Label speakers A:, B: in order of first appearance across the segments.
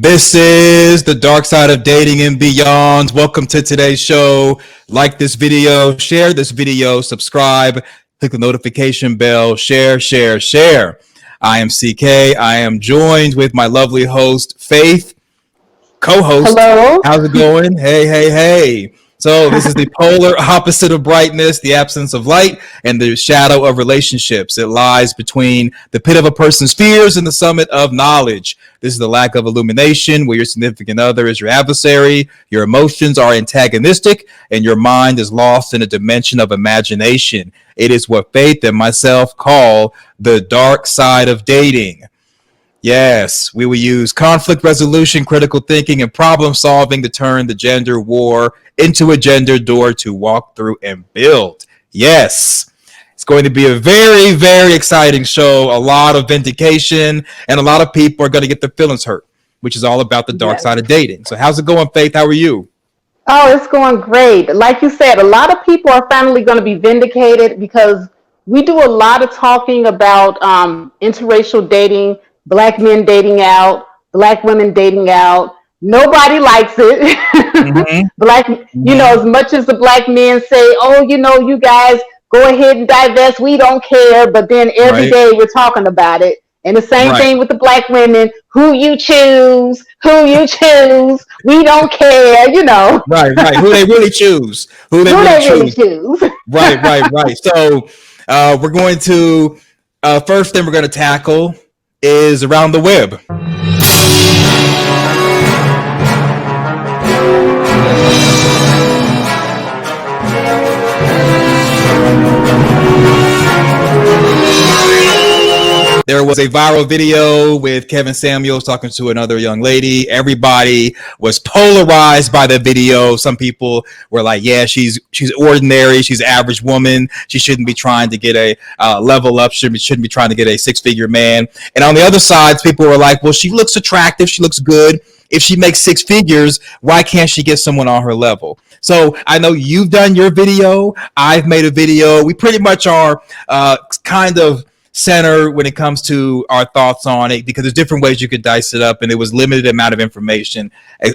A: This is the dark side of dating and beyond. Welcome to today's show. Like this video, share this video, subscribe, click the notification bell, share. I am CK. I am joined with my lovely host, Faith, co-host.
B: Hello.
A: How's it going? Hey. So this is the polar opposite of brightness, the absence of light, and the shadow of relationships. It lies between the pit of a person's fears and the summit of knowledge. This is the lack of illumination, where your significant other is your adversary, your emotions are antagonistic, and your mind is lost in a dimension of imagination. It is what Faith and myself call the dark side of dating. Yes, we will use conflict resolution, critical thinking, and problem solving to turn the gender war into a gender door to walk through and build. Yes, it's going to be a very, very exciting show. A lot of vindication, and a lot of people are going to get their feelings hurt, which is all about the dark side of dating. So how's it going, Faith? How are you?
B: Oh, it's going great. Like you said, a lot of people are finally going to be vindicated because we do a lot of talking about interracial dating, Black men dating out, Black women dating out. Nobody likes it. As much as the Black men say, oh, you guys go ahead and divest, we don't care. But then every day we're talking about it. And the same thing with the Black women, who you choose, we don't care,
A: Right. Who they really choose. Who they really choose. Right. So we're going to, first thing we're going to tackle is around the web. There was a viral video with Kevin Samuels talking to another young lady. Everybody was polarized by the video. Some people were like, yeah, she's ordinary. She's an average woman. She shouldn't be trying to get a level up. Shouldn't be trying to get a six-figure man. And on the other side, people were like, well, she looks attractive. She looks good. If she makes six figures, why can't she get someone on her level? So I know you've done your video. I've made a video. We pretty much are kind of center when it comes to our thoughts on it, because there's different ways you could dice it up, and it was limited amount of information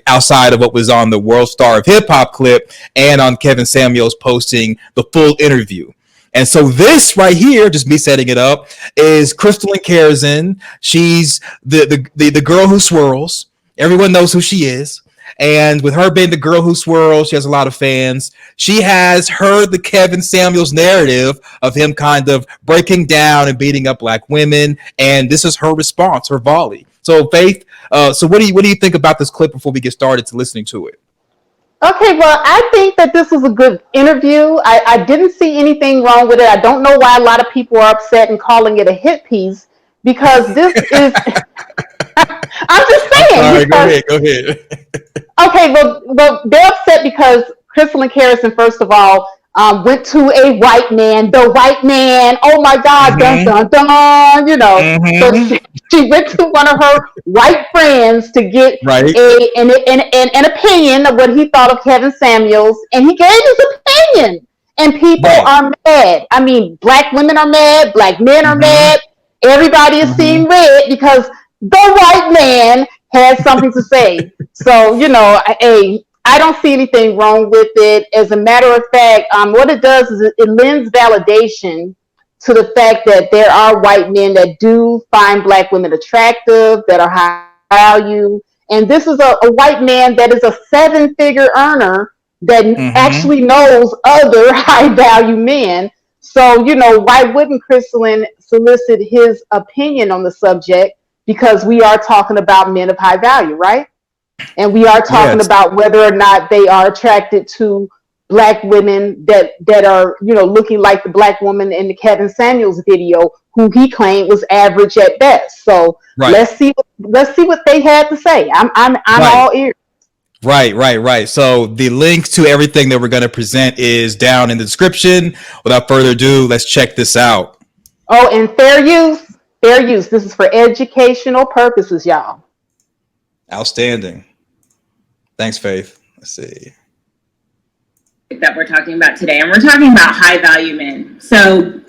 A: outside of what was on the World Star of Hip Hop clip and on Kevin Samuels posting the full interview. And so this right here, just me setting it up, is Christelyn Karazin. She's the girl who swirls. Everyone knows who she is. And with her being the girl who swirls, she has a lot of fans. She has heard the Kevin Samuels narrative of him kind of breaking down and beating up Black women. And this is her response, her volley. So Faith, so what do you think about this clip before we get started to listening to it?
B: Okay, well, I think that this was a good interview. I didn't see anything wrong with it. I don't know why a lot of people are upset and calling it a hit piece, because this is... I'm just saying.
A: Sorry, go ahead.
B: Okay, well, they're upset because Christelyn Karazin, first of all, went to a white man, the white man. Oh my God, dun dun dun. So she went to one of her white friends to get an opinion of what he thought of Kevin Samuels, and he gave his opinion. And people are mad. I mean, Black women are mad, Black men are mad. Everybody is seeing red because the white man has something to say. So, I don't see anything wrong with it. As a matter of fact, what it does is it lends validation to the fact that there are white men that do find Black women attractive, that are high value. And this is a white man that is a seven-figure earner that actually knows other high value men. So, why wouldn't Christelyn solicit his opinion on the subject? Because we are talking about men of high value, right? And we are talking about whether or not they are attracted to Black women that are, looking like the Black woman in the Kevin Samuels video, who he claimed was average at best. So let's see what they had to say. I'm all ears.
A: Right. So the link to everything that we're going to present is down in the description. Without further ado, let's check this out.
B: Oh, and fair use. This is for educational purposes, y'all.
A: Outstanding. Thanks, Faith. Let's see.
C: That we're talking about today, and we're talking about high value men. So,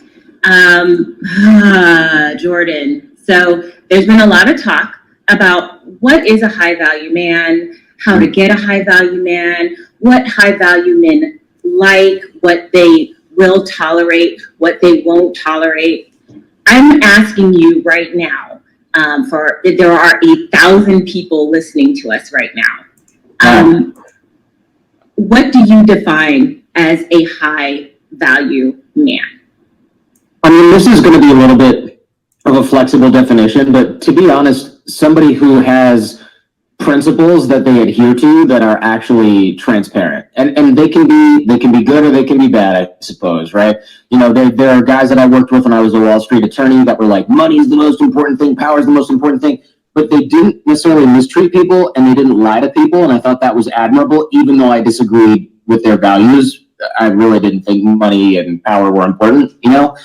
C: Jordan. So there's been a lot of talk about what is a high value man, how to get a high value man, what high value men like, what they will tolerate, what they won't tolerate. I'm asking you right now, there are 1,000 people listening to us right now. What do you define as a high value man?
D: I mean, this is going to be a little bit of a flexible definition, but to be honest, somebody who has principles that they adhere to that are actually transparent, and they can be good or they can be bad, I suppose, right? You know, there are guys that I worked with when I was a Wall Street attorney that were like, money is the most important thing, power is the most important thing, but they didn't necessarily mistreat people and they didn't lie to people, and I thought that was admirable, even though I disagreed with their values. I really didn't think money and power were important, you know?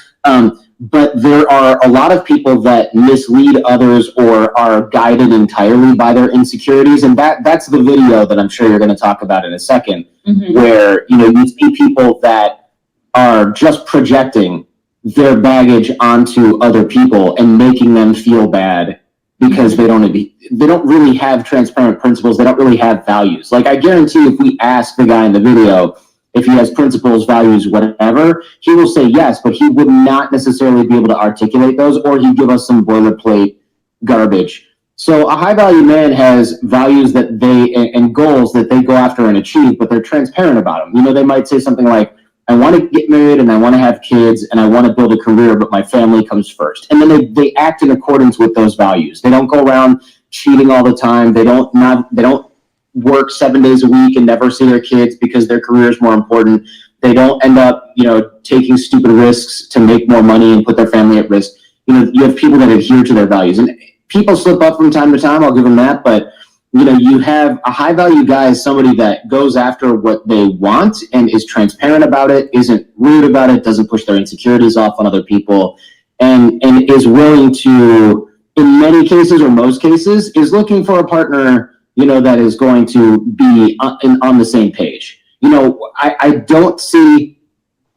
D: But there are a lot of people that mislead others or are guided entirely by their insecurities. And that's the video that I'm sure you're going to talk about in a second, where, you know, you see people that are just projecting their baggage onto other people and making them feel bad because they don't really have transparent principles. They don't really have values. Like, I guarantee if we ask the guy in the video if he has principles, values, whatever, he will say yes, but he would not necessarily be able to articulate those, or he'd give us some boilerplate garbage. So a high value man has values that and goals that they go after and achieve, but they're transparent about them. You know, they might say something like, I want to get married and I want to have kids and I want to build a career, but my family comes first. And then they act in accordance with those values. They don't go around cheating all the time. They don't work 7 days a week and never see their kids because their career is more important. They don't end up, you know, taking stupid risks to make more money and put their family at risk. You know, you have people that adhere to their values, and people slip up from time to time. I'll give them that. But, you know, you have a high value guy is somebody that goes after what they want and is transparent about it, isn't rude about it, doesn't push their insecurities off on other people, and is willing to, in many cases or most cases, is looking for a partner, you know, that is going to be on the same page. You know, I don't see,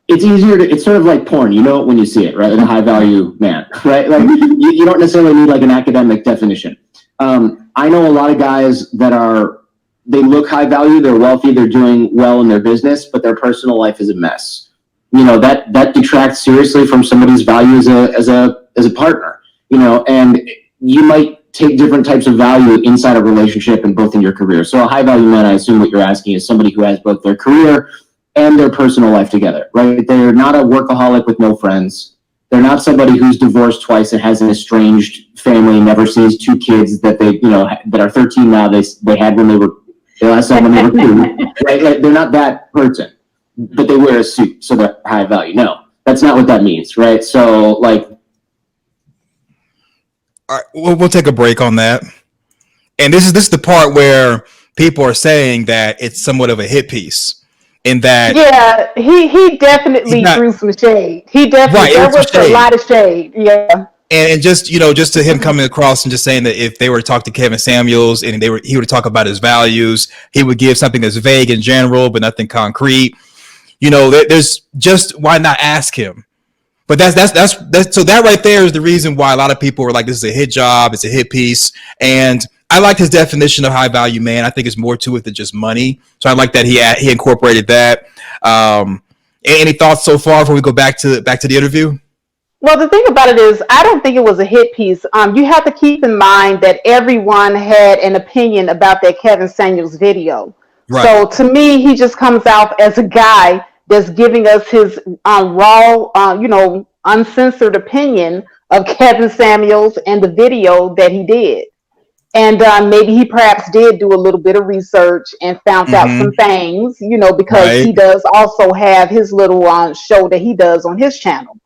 D: it's sort of like porn, you know, when you see it, right? Like a high value man, right? Like you don't necessarily need like an academic definition. I know a lot of guys that they look high value, they're wealthy, they're doing well in their business, but their personal life is a mess. You know, that detracts seriously from somebody's value as a partner, you know, and you might take different types of value inside a relationship and both in your career. So a high value man, I assume what you're asking, is somebody who has both their career and their personal life together, right? They're not a workaholic with no friends. They're not somebody who's divorced twice and has an estranged family, never sees two kids that they, you know, that are 13 now, they had when they last saw when they were 2, right? Like, they're not that person, but they wear a suit, so they're high value. No, that's not what that means, right? So, like,
A: all right, we'll take a break on that. And this is the part where people are saying that it's somewhat of a hit piece. In that,
B: yeah, he definitely threw some shade. He definitely, there was a lot of shade. Yeah.
A: And just, you know, just to him coming across and just saying that if they were to talk to Kevin Samuels and he would talk about his values, he would give something that's vague in general but nothing concrete. You know, there's just, why not ask him? But that's so that right there is the reason why a lot of people were like, this is a hit job, it's a hit piece. And I like his definition of high value man. I think it's more to it than just money. So I like that he incorporated that. Any thoughts so far before we go back to the interview?
B: Well, the thing about it is, I don't think it was a hit piece. You have to keep in mind that everyone had an opinion about that Kevin Samuels video. Right. So to me, he just comes out as a guy that's giving us his raw, uncensored opinion of Kevin Samuels and the video that he did. And maybe he perhaps did do a little bit of research and found out some things, you know, because he does also have his little show that he does on his channel.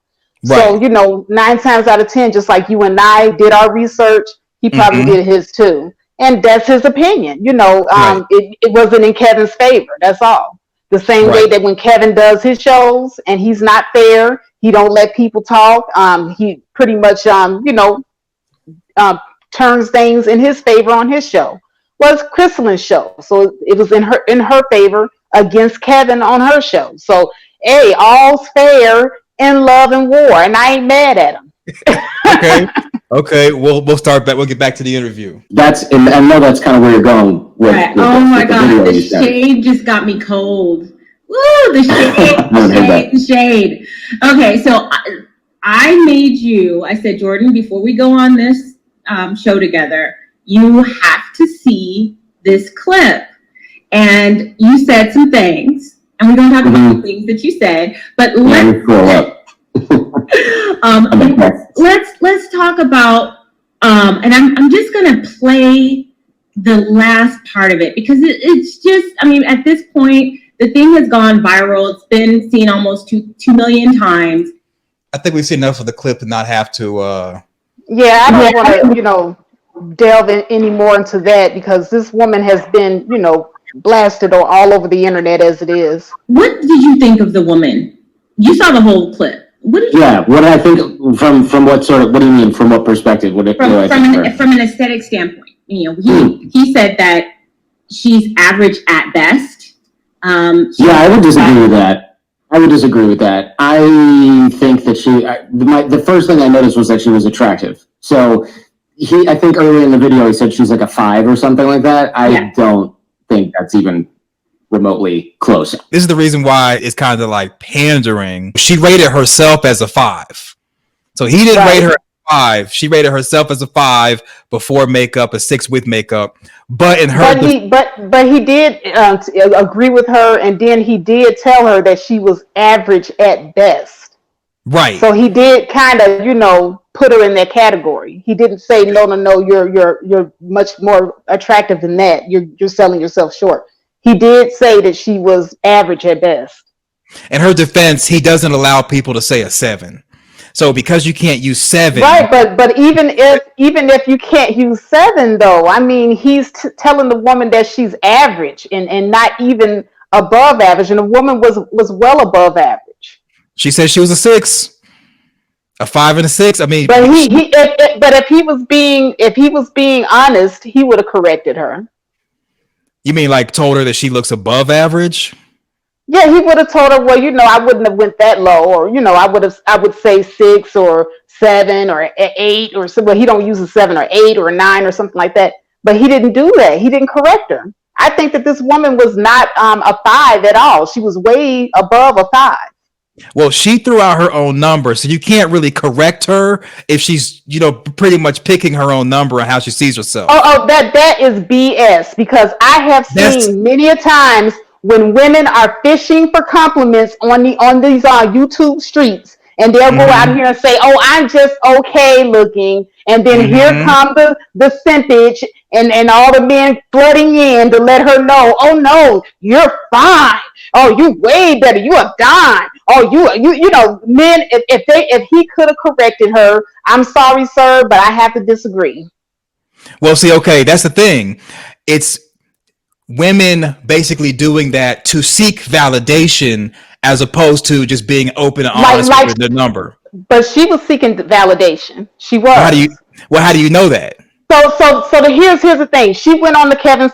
B: Right. So, you know, 9 times out of 10, just like you and I did our research, he probably did his too. And that's his opinion. You know, it wasn't in Kevin's favor. That's all. The same way that when Kevin does his shows and he's not fair, he don't let people talk. He pretty much, turns things in his favor on his show. Well, it's Christelyn's show, so it was in her favor against Kevin on her show. So, hey, all's fair in love and war, and I ain't mad at him.
A: Okay. Okay. We'll start back. We'll get back to the interview.
D: And I know that's kind of where you're going with.
C: Right.
D: with
C: Oh my
D: with the
C: God,
D: video
C: the
D: you sent.
C: shade just got me cold. Woo, the shade, the shade. Okay, so I made you, I said, Jordan, before we go on this show together, you have to see this clip. And you said some things, and we don't have to do the things that you said, but let's talk about, and I'm just going to play the last part of it, because it's just, I mean, at this point, the thing has gone viral. It's been seen almost 2 million times.
A: I think we've seen enough of the clip to not have to.
B: Yeah, I don't want to, delve any more into that, because this woman has been, blasted all over the internet as it is.
C: What did you think of the woman? You saw the whole clip. What did you think?
D: What I think from what sort of, what do you mean, from what perspective? From
C: an aesthetic standpoint, he said that she's average at best.
D: I would disagree with that. I think that the first thing I noticed was that she was attractive. So I think earlier in the video he said she's like a 5 or something like that. I don't think that's even remotely close.
A: This is the reason why it's kind of like pandering. She rated herself as a 5. So he didn't rate her as a 5. She rated herself as a 5 before makeup, a 6 with makeup. But in her,
B: but he did agree with her, and then he did tell her that she was average at best.
A: Right.
B: So he did kind of, put her in that category. He didn't say no, you're much more attractive than that. You're selling yourself short. He did say that she was average at best.
A: In her defense, he doesn't allow people to say a 7. So because you can't use 7,
B: right? But even if you can't use 7, though, I mean, he's telling the woman that she's average and not even above average, and the woman was well above average.
A: She said she was a 6. A 5 and a 6. I mean,
B: but if he was being honest, he would have corrected her.
A: You mean like told her that she looks above average?
B: Yeah, he would have told her, well, I wouldn't have went that low, or I would say 6 or 7 or 8 or so. Well, he don't use a 7 or 8 or a 9 or something like that. But he didn't do that. He didn't correct her. I think that this woman was not a 5 at all. She was way above a 5.
A: Well, she threw out her own number, so you can't really correct her if she's, pretty much picking her own number and how she sees herself.
B: That is BS, because I have seen many a times when women are fishing for compliments on these YouTube streets, and they'll go out here and say, "Oh, I'm just okay looking," and then here come the simpage and all the men flooding in to let her know, "Oh no, you're fine. Oh, you way better. You a dime. Oh, you men. If he could have corrected her, I'm sorry, sir, but I have to disagree."
A: Well, see, okay, that's the thing. It's women basically doing that to seek validation, as opposed to just being open and honest with their number.
B: But she was seeking validation. She was.
A: How do you know that?
B: So here's the thing. She went on the Kevin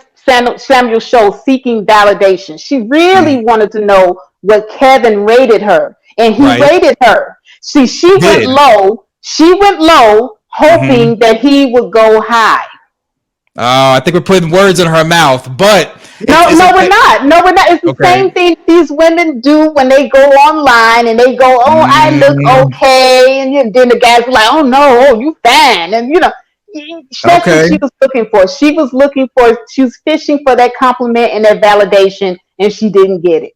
B: Samuel show seeking validation. She really wanted to know what Kevin rated her, and he rated her. See, she went low. She went low, hoping that he would go high.
A: Oh, I think we're putting words in her mouth, but
B: no, we're not. No, we're not. It's the same thing these women do when they go online and they go, "Oh, I look okay," and then the guys are like, "Oh no, you fine," and that's what she was looking for. She was fishing for that compliment and that validation, and she didn't get it.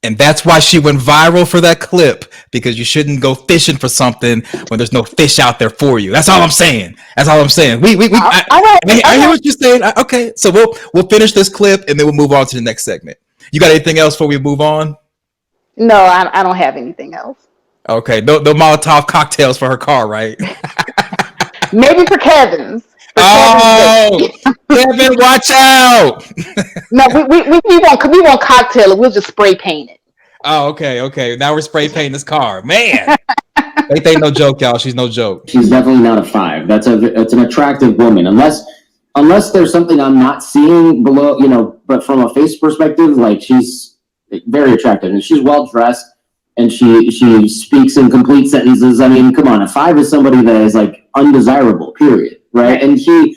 A: And that's why she went viral for that clip, because you shouldn't go fishing for something when there's no fish out there for you. That's all I'm saying. I hear what you're saying. Okay, so we'll finish this clip and then we'll move on to the next segment. You got anything else before we move on?
B: No, I don't have anything else.
A: Okay, no Molotov cocktails for her car, right?
B: Maybe for Kevin's.
A: Kevin, watch out!
B: No, we won't cocktail it. We'll just spray paint it.
A: Oh, okay. Now we're spray painting this car, man. They ain't no joke, y'all. She's no joke.
D: She's definitely not a 5. That's an attractive woman, unless there's something I'm not seeing below, but from a face perspective, like, she's very attractive and she's well dressed. and she speaks in complete sentences. I mean, come on, a 5 is somebody that is like undesirable, period, right? And he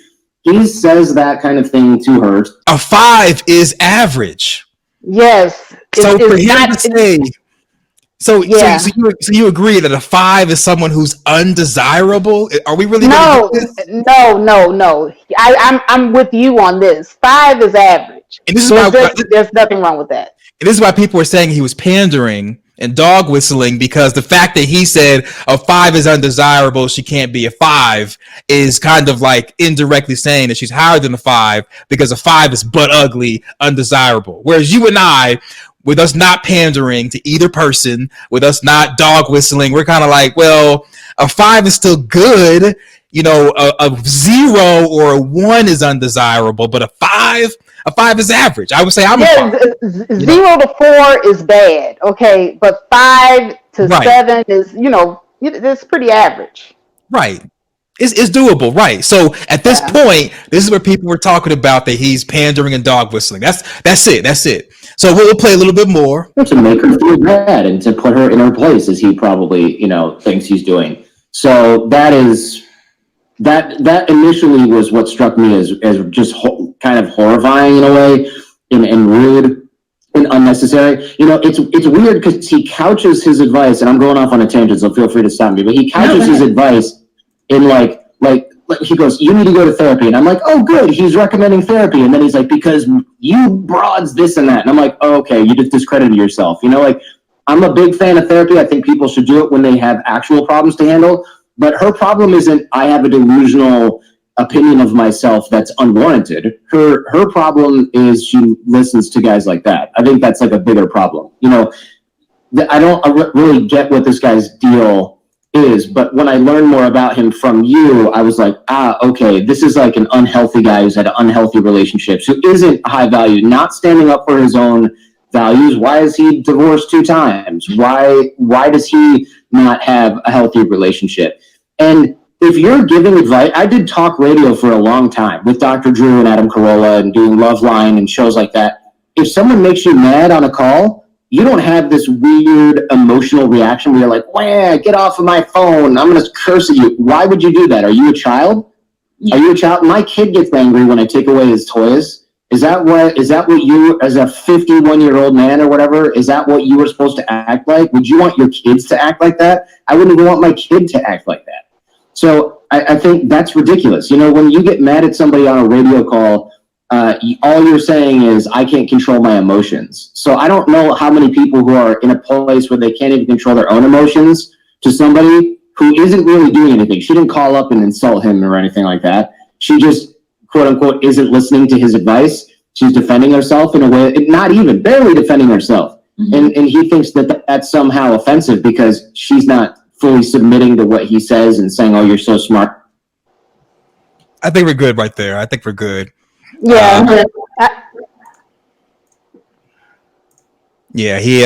D: says that kind of thing to her.
A: A 5 is average.
B: Yes.
A: So for him to say, so you agree that a 5 is someone who's undesirable? Are we really?
B: No. I'm with you on this. 5 is average.
A: And this is
B: there's nothing wrong with that.
A: And this is why people are saying he was pandering and dog whistling, because the fact that he said a 5 is undesirable, she can't be a 5, is kind of like indirectly saying that she's higher than a 5 because a 5 is butt ugly, undesirable. Whereas you and I, with us not pandering to either person, with us not dog whistling, we're kind of like, well, a 5 is still good. You know, a 0 or a 1 is undesirable, but a 5 is average. I would say I'm a 5.
B: 0 to 4 is bad, okay, but 5 to 7 is, it's pretty average.
A: Right. It's doable, right? So at this point, this is where people were talking about that he's pandering and dog whistling. That's it. So we'll play a little bit more
D: to make her feel bad and to put her in her place, as he probably thinks he's doing. So that initially was what struck me as just kind of horrifying in a way, and rude and unnecessary. It's weird because he couches his advice, and I'm going off on a tangent, so feel free to stop me. But he couches his advice in like he goes, "You need to go to therapy," and I'm like, "Oh, good, he's recommending therapy." And then he's like, "Because you broads this and that," and I'm like, "Oh, okay, you just discredited yourself." I'm a big fan of therapy. I think people should do it when they have actual problems to handle. But her problem isn't I have a delusional opinion of myself that's unwarranted. Her problem is she listens to guys like that. I think that's like a bigger problem. I don't really get what this guy's deal is, but when I learned more about him from you, I was like, okay, this is like an unhealthy guy who's had unhealthy relationships, who isn't high value, not standing up for his own values. Why is he divorced 2 times? Why does he not have a healthy relationship? And if you're giving advice, I did talk radio for a long time with Dr. Drew and Adam Carolla and doing Loveline and shows like that. If someone makes you mad on a call, you don't have this weird emotional reaction where you're like, "Wah, get off of my phone, I'm going to curse at you." Why would you do that? Are you a child? Are you a child? My kid gets angry when I take away his toys. Is that what you, as a 51-year-old man or whatever, is that what you were supposed to act like? Would you want your kids to act like that? I wouldn't even want my kid to act like that. So I think that's ridiculous. When you get mad at somebody on a radio call, all you're saying is, "I can't control my emotions." So I don't know how many people who are in a place where they can't even control their own emotions to somebody who isn't really doing anything. She didn't call up and insult him or anything like that. She just, quote unquote, isn't listening to his advice. She's defending herself in a way, not even, barely defending herself. Mm-hmm. And he thinks that that's somehow offensive because she's not fully submitting to what he says and saying, "Oh, you're so smart."
A: I think we're good right there. I think we're good.
B: Yeah.
A: He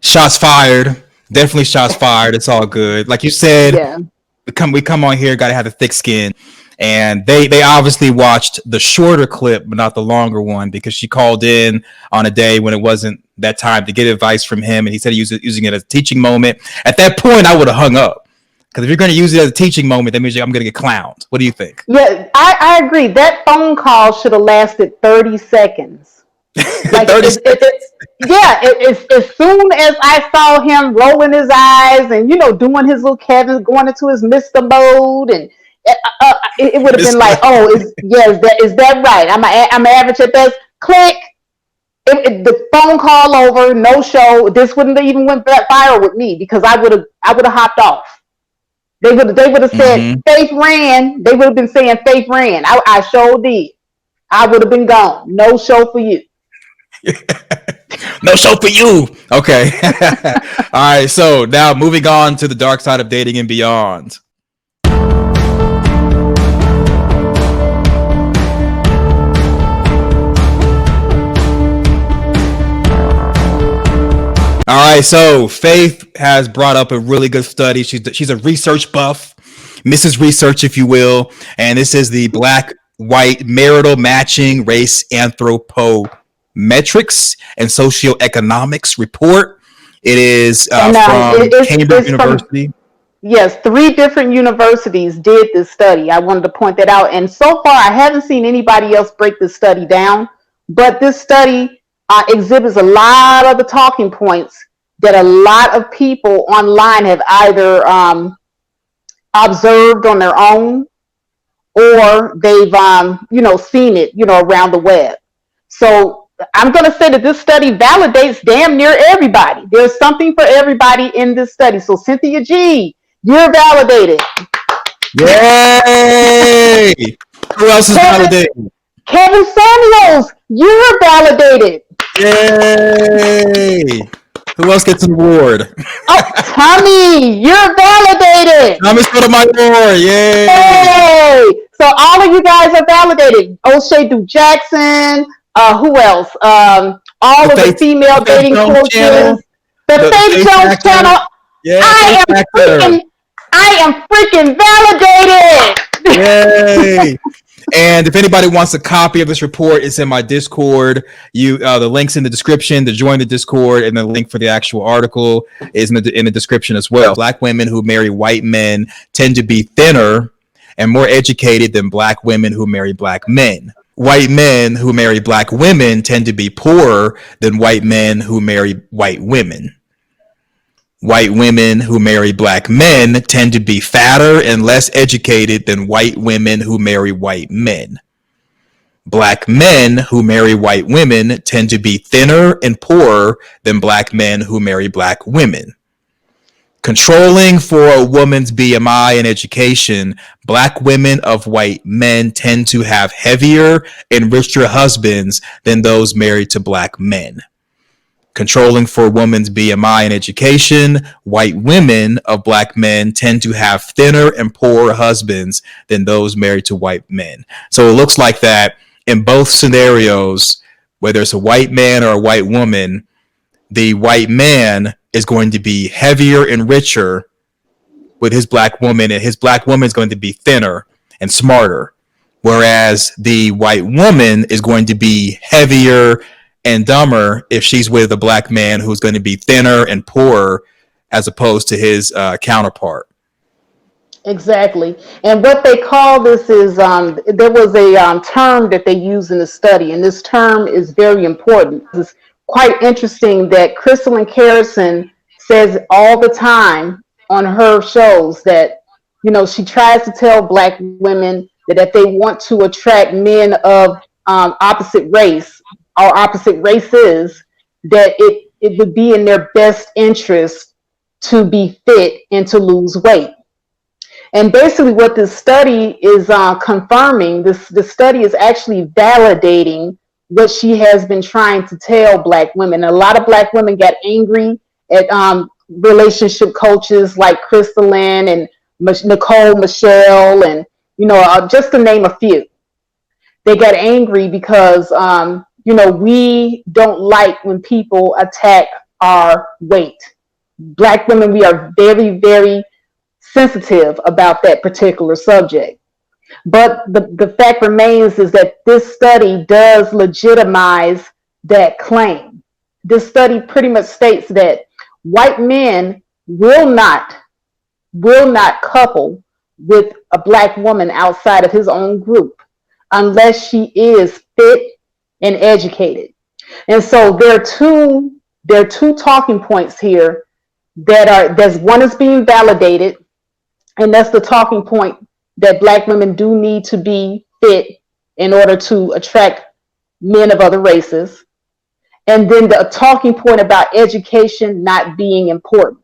A: shots fired. Definitely shots fired. It's all good. Like you said, we come on here, got to have a thick skin. And they obviously watched the shorter clip, but not the longer one, because she called in on a day when it wasn't that time to get advice from him. And he said he was using it as a teaching moment. At that point, I would have hung up. Because if you're going to use it as a teaching moment, that means I'm going to get clowned. What do you think?
B: Yeah, I agree. That phone call should have lasted 30 seconds. Like
A: 30
B: as soon as I saw him rolling his eyes and, doing his little Kevin, going into his Mr. mode, and it would have been like, "Oh, is that right? I'm average at best." Click. The phone call over, no show. This wouldn't have even went viral with me because I would have hopped off. They would have said Faith ran. They would have been saying Faith ran. I sure did. I would have been gone. No show for you.
A: No show for you. Okay. All right. So now moving on to the dark side of dating and beyond. All right, so Faith has brought up a really good study. She's a research buff, Mrs. Research, if you will, and this is the Black-White Marital Matching Race Anthropometrics and Socioeconomics report. It is
B: And
A: from Cambridge
B: it's from,
A: University.
B: yes, 3 different universities did this study. I wanted to point that out. And so far, I haven't seen anybody else break this study down. But this study exhibits a lot of the talking points that a lot of people online have either observed on their own, or they've seen it around the web. So I'm going to say that this study validates damn near everybody. There's something for everybody in this study. So Cynthia G, you're validated.
A: Yay! Who else is validated?
B: Kevin Samuels, you're validated.
A: Yay! Who else gets an award?
B: Oh, Tommy, you're validated.
A: Thomas Sotomayor, yay!
B: Hey! So all of you guys are validated. O'Shea Du Jackson, who else? All of the female dating coaches. The Faith Jones channel.
A: Yeah,
B: I am freaking validated.
A: Yay! And if anybody wants a copy of this report, it's in my Discord. The link's in the description to join the Discord, and the link for the actual article is in the description as well. Black women who marry white men tend to be thinner and more educated than black women who marry black men. White men who marry black women tend to be poorer than white men who marry white women. White women who marry black men tend to be fatter and less educated than white women who marry white men. Black men who marry white women tend to be thinner and poorer than black men who marry black women. Controlling for a woman's BMI and education, black women of white men tend to have heavier and richer husbands than those married to black men. Controlling for a woman's BMI and education, white women of black men tend to have thinner and poorer husbands than those married to white men. So it looks like that in both scenarios, whether it's a white man or a white woman, the white man is going to be heavier and richer with his black woman, and his black woman is going to be thinner and smarter. Whereas the white woman is going to be heavier and dumber if she's with a black man who's going to be thinner and poorer as opposed to his counterpart.
B: Exactly. And what they call this is, there was a term that they use in the study, and this term is very important. It's quite interesting that Christelyn Karazin says all the time on her shows that, she tries to tell black women that if they want to attract men of opposite race or opposite races, that it would be in their best interest to be fit and to lose weight. And basically what this study is confirming, this study is actually validating what she has been trying to tell black women. A lot of black women got angry at relationship coaches like Christelyn and Nicole Michelle, and just to name a few. They got angry because we don't like when people attack our weight. Black women, we are very, very sensitive about that particular subject. But the fact remains is that this study does legitimize that claim. This study pretty much states that white men will not couple with a black woman outside of his own group unless she is fit and educated. And so there are two talking points here there's one is being validated, and that's the talking point that black women do need to be fit in order to attract men of other races. And then the talking point about education not being important.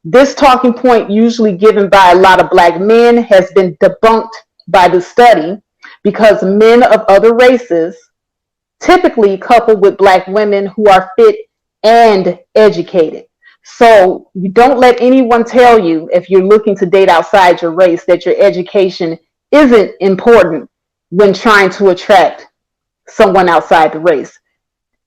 B: This talking point, usually given by a lot of black men, has been debunked by the study because men of other races typically couple with black women who are fit and educated. So you don't let anyone tell you, if you're looking to date outside your race, that your education isn't important when trying to attract someone outside the race.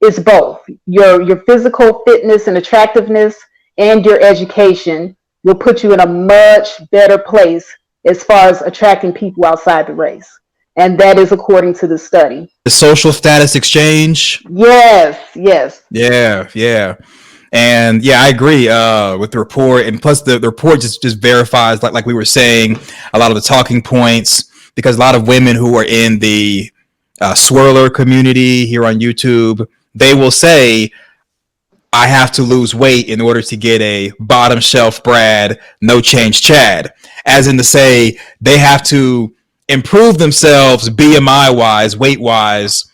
B: It's both. Your physical fitness and attractiveness and your education will put you in a much better place as far as attracting people outside the race. And that is according to the study.
A: The social status exchange?
B: Yes.
A: Yeah. And yeah, I agree with the report, and plus the report just verifies, like we were saying, a lot of the talking points, because a lot of women who are in the swirler community here on YouTube, they will say, I have to lose weight in order to get a bottom shelf Brad, no change Chad, as in to say they have to improve themselves BMI wise, weight wise,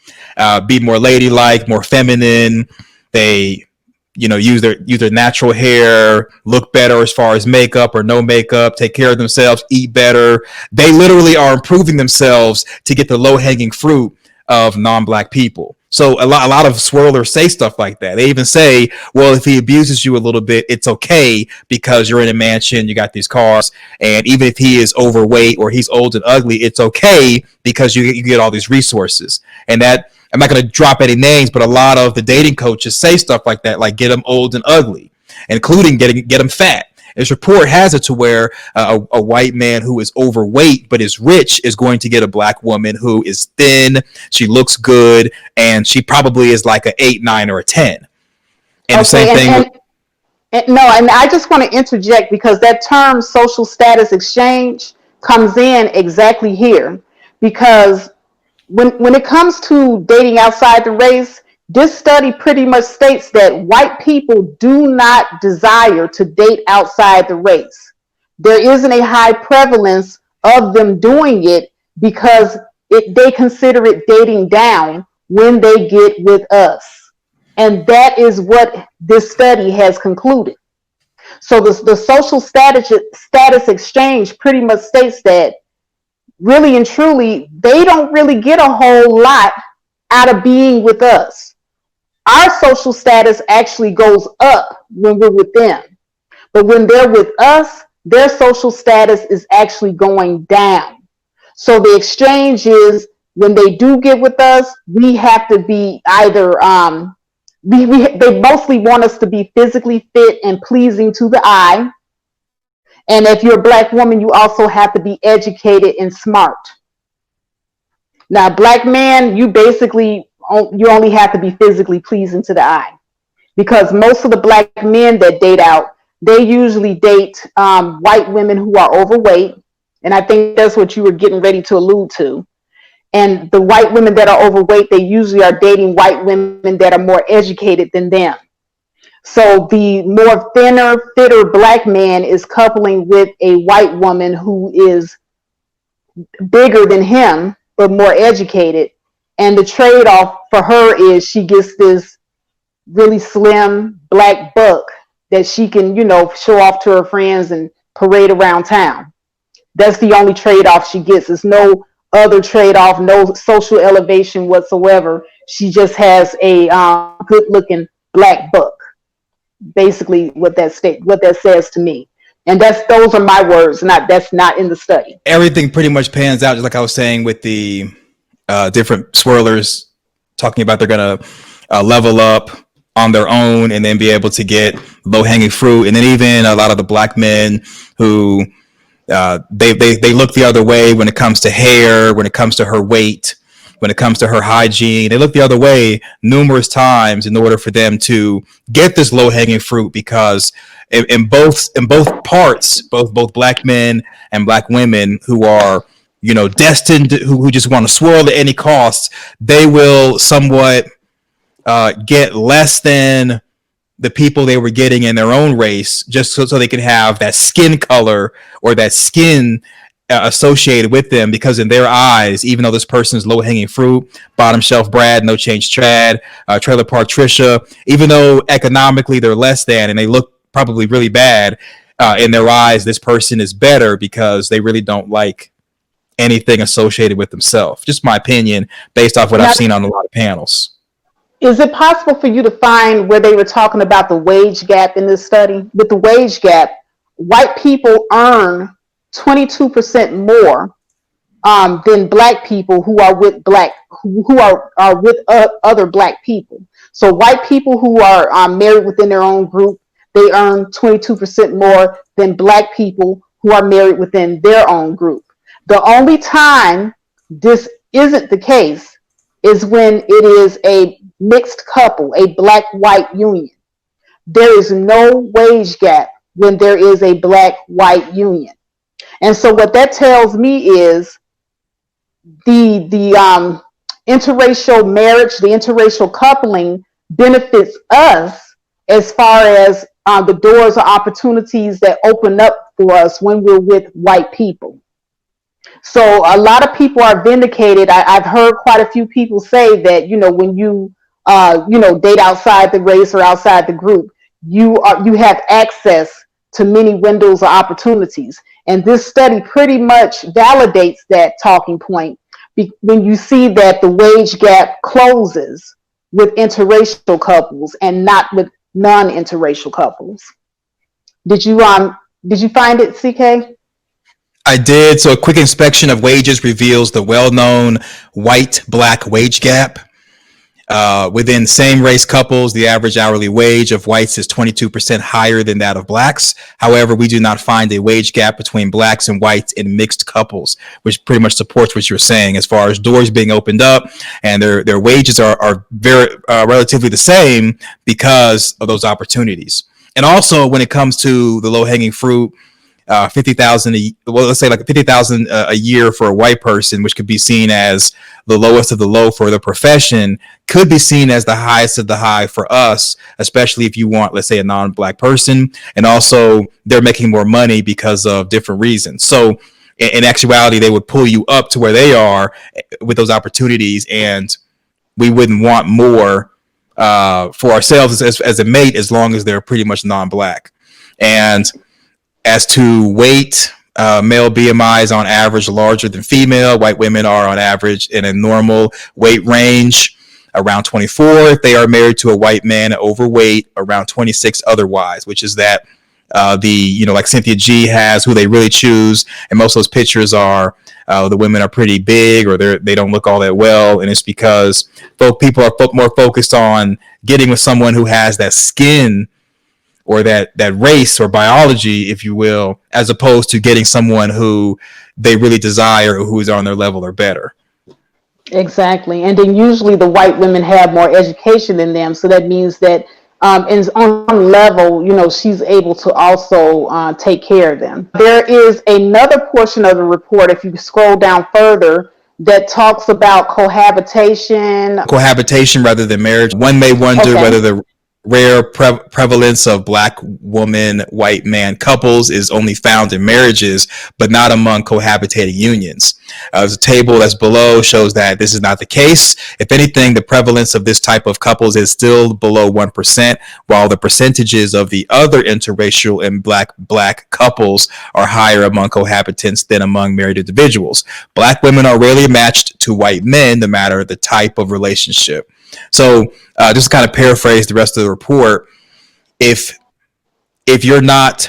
A: be more ladylike, more feminine. They, use their natural hair, look better as far as makeup or no makeup, take care of themselves, eat better. They literally are improving themselves to get the low hanging fruit of non-black people. So a lot of swirlers say stuff like that. They even say, well, if he abuses you a little bit, it's okay because you're in a mansion, you got these cars, and even if he is overweight or he's old and ugly, it's okay because you get all these resources. And that, I'm not going to drop any names, but a lot of the dating coaches say stuff like that, like get them old and ugly, including get them fat. This report has it to where a white man who is overweight but is rich is going to get a black woman who is thin, she looks good, and she probably is like an 8, 9, or a 10. And okay, the same thing.
B: And I just want to interject because that term social status exchange comes in exactly here. Because when it comes to dating outside the race, this study pretty much states that white people do not desire to date outside the race. There isn't a high prevalence of them doing it because they consider it dating down when they get with us. And that is what this study has concluded. So the social status exchange pretty much states that really and truly, they don't really get a whole lot out of being with us. Our social status actually goes up when we're with them. But when they're with us, their social status is actually going down. So the exchange is when they do get with us, we have to be either, they mostly want us to be physically fit and pleasing to the eye. And if you're a black woman, you also have to be educated and smart. Now, black man, you only have to be physically pleasing to the eye, because most of the black men that date out, they usually date white women who are overweight. And I think that's what you were getting ready to allude to. And the white women that are overweight, they usually are dating white women that are more educated than them. So the more thinner, fitter black man is coupling with a white woman who is bigger than him, but more educated. And the trade-off for her is she gets this really slim black buck that she can, show off to her friends and parade around town. That's the only trade-off she gets. There's no other trade-off, no social elevation whatsoever. She just has a good-looking black buck. Basically, what that says to me. And those are my words. That's not in the study.
A: Everything pretty much pans out, just like I was saying with the different swirlers talking about they're gonna level up on their own and then be able to get low-hanging fruit. And then even a lot of the black men who they look the other way when it comes to hair, when it comes to her weight, when it comes to her hygiene. They look the other way numerous times in order for them to get this low-hanging fruit, because in both parts, both black men and black women who are destined, who just want to swirl at any cost, they will somewhat get less than the people they were getting in their own race, just so they can have that skin color or that skin associated with them, because in their eyes, even though this person is low-hanging fruit, bottom shelf Brad, no change Chad, trailer park Trisha, even though economically they're less than and they look probably really bad, in their eyes, this person is better because they really don't like anything associated with themselves. Just my opinion based off what I've seen on a lot of panels.
B: Is it possible for you to find where they were talking about the wage gap in this study? With the wage gap, white people earn 22% more than black people who are with other black people. So white people who are married within their own group, they earn 22% more than black people who are married within their own group. The only time this isn't the case is when it is a mixed couple, a black-white union. there is no wage gap when there is a black-white union. And so what that tells me is the interracial marriage, the interracial coupling benefits us as far as the doors or opportunities that open up for us when we're with white people. So a lot of people are vindicated. I've heard quite a few people say that, when you, date outside the race or outside the group, you have access to many windows or opportunities. And this study pretty much validates that talking point when you see that the wage gap closes with interracial couples and not with non-interracial couples. Did you find it, CK?
A: I did. So a quick inspection of wages reveals the well-known white-black wage gap. Within same-race couples, the average hourly wage of whites is 22% higher than that of blacks. However, we do not find a wage gap between blacks and whites in mixed couples, which pretty much supports what you're saying as far as doors being opened up, and their wages are very relatively the same because of those opportunities. And also, when it comes to the low-hanging fruit, 50,000, well, let's say like 50,000 a year for a white person, which could be seen as the lowest of the low for the profession, could be seen as the highest of the high for us, especially if you want, let's say, a non-black person. And also, they're making more money because of different reasons. So in actuality, they would pull you up to where they are with those opportunities, and we wouldn't want more for ourselves as a mate, as long as they're pretty much non-black. And as to weight, male BMI is on average larger than female. White women are on average in a normal weight range, around 24 if they are married to a white man, overweight, around 26 otherwise, which is that like Cynthia G has, who they really choose, and most of those pictures are the women are pretty big, or they don't look all that well, and it's because people are more focused on getting with someone who has that skin or that race or biology, if you will, as opposed to getting someone who they really desire or who is on their level or better.
B: Exactly. And then usually the white women have more education than them. So that means that on some level, she's able to also take care of them. There is another portion of the report, if you scroll down further, that talks about cohabitation.
A: Cohabitation rather than marriage. One may wonder whether the rare prevalence of black woman, white man couples is only found in marriages, but not among cohabitating unions. The table that's below shows that this is not the case. If anything, the prevalence of this type of couples is still below 1%, while the percentages of the other interracial and black couples are higher among cohabitants than among married individuals. Black women are rarely matched to white men, no matter the type of relationship. So just to kind of paraphrase the rest of the report, if you're not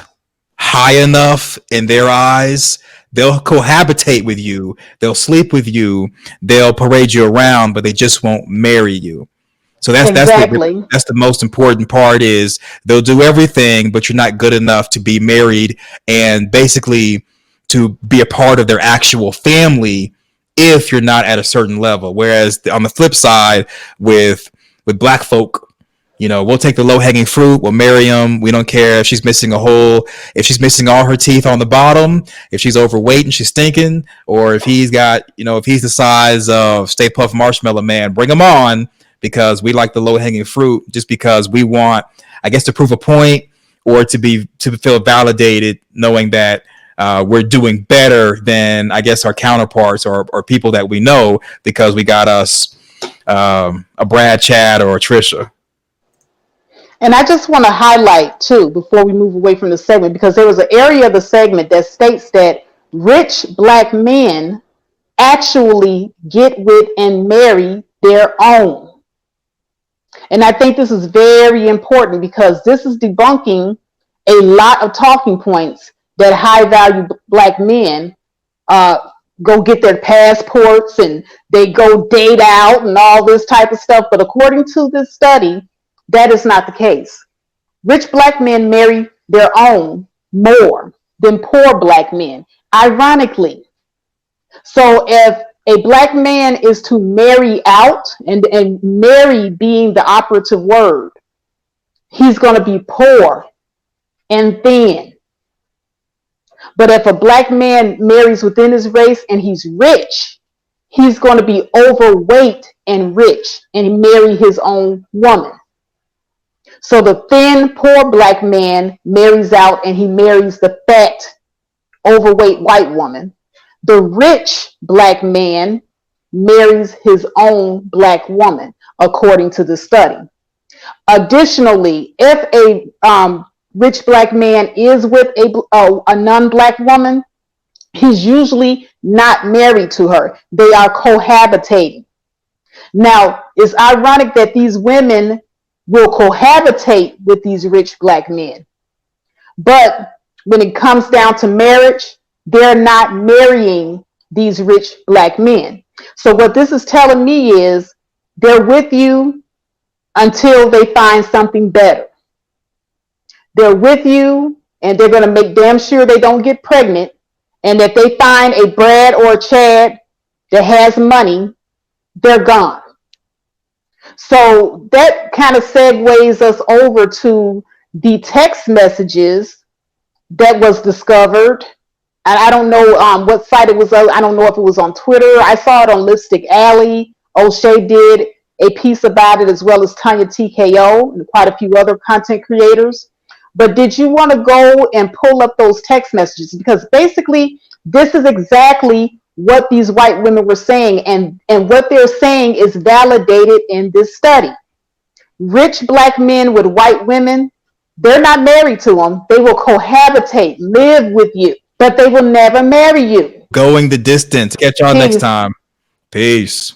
A: high enough in their eyes, they'll cohabitate with you, they'll sleep with you, they'll parade you around, but they just won't marry you. So that's the most important part, is they'll do everything, but you're not good enough to be married and basically to be a part of their actual family if you're not at a certain level. Whereas on the flip side, with black folk, we'll take the low-hanging fruit, we'll marry them, we don't care if she's missing a hole, if she's missing all her teeth on the bottom, if she's overweight and she's stinking, or if he's got, if he's the size of Stay Puft Marshmallow Man, bring him on, because we like the low-hanging fruit, just because we want, I guess, to prove a point, or to feel validated, knowing that we're doing better than, I guess, our counterparts or people that we know, because we got us a Brad, Chad, or a Trisha.
B: And I just want to highlight, too, before we move away from the segment, because there was an area of the segment that states that rich black men actually get with and marry their own. And I think this is very important, because this is debunking a lot of talking points that high-value black men go get their passports and they go date out and all this type of stuff. But according to this study, that is not the case. Rich black men marry their own more than poor black men, ironically. So if a black man is to marry out, and marry being the operative word, he's going to be poor and thin. But if a black man marries within his race and he's rich, he's going to be overweight and rich and marry his own woman. So the thin, poor black man marries out and he marries the fat, overweight white woman. The rich black man marries his own black woman, according to the study. Additionally, if a rich black man is with a non-black woman, he's usually not married to her. They are cohabitating. Now, it's ironic that these women will cohabitate with these rich black men. But when it comes down to marriage, they're not marrying these rich black men. So what this is telling me is they're with you until they find something better. They're with you and they're going to make damn sure they don't get pregnant. And if they find a Brad or a Chad that has money, they're gone. So that kind of segues us over to the text messages that was discovered. And I don't know what site it was. I don't know if it was on Twitter. I saw it on Lipstick Alley. O'Shea did a piece about it, as well as Tanya TKO and quite a few other content creators. But did you want to go and pull up those text messages? Because basically, this is exactly what these white women were saying. And what they're saying is validated in this study. Rich black men with white women, they're not married to them. They will cohabitate, live with you, but they will never marry you.
A: Going the distance. Catch y'all next time. Peace.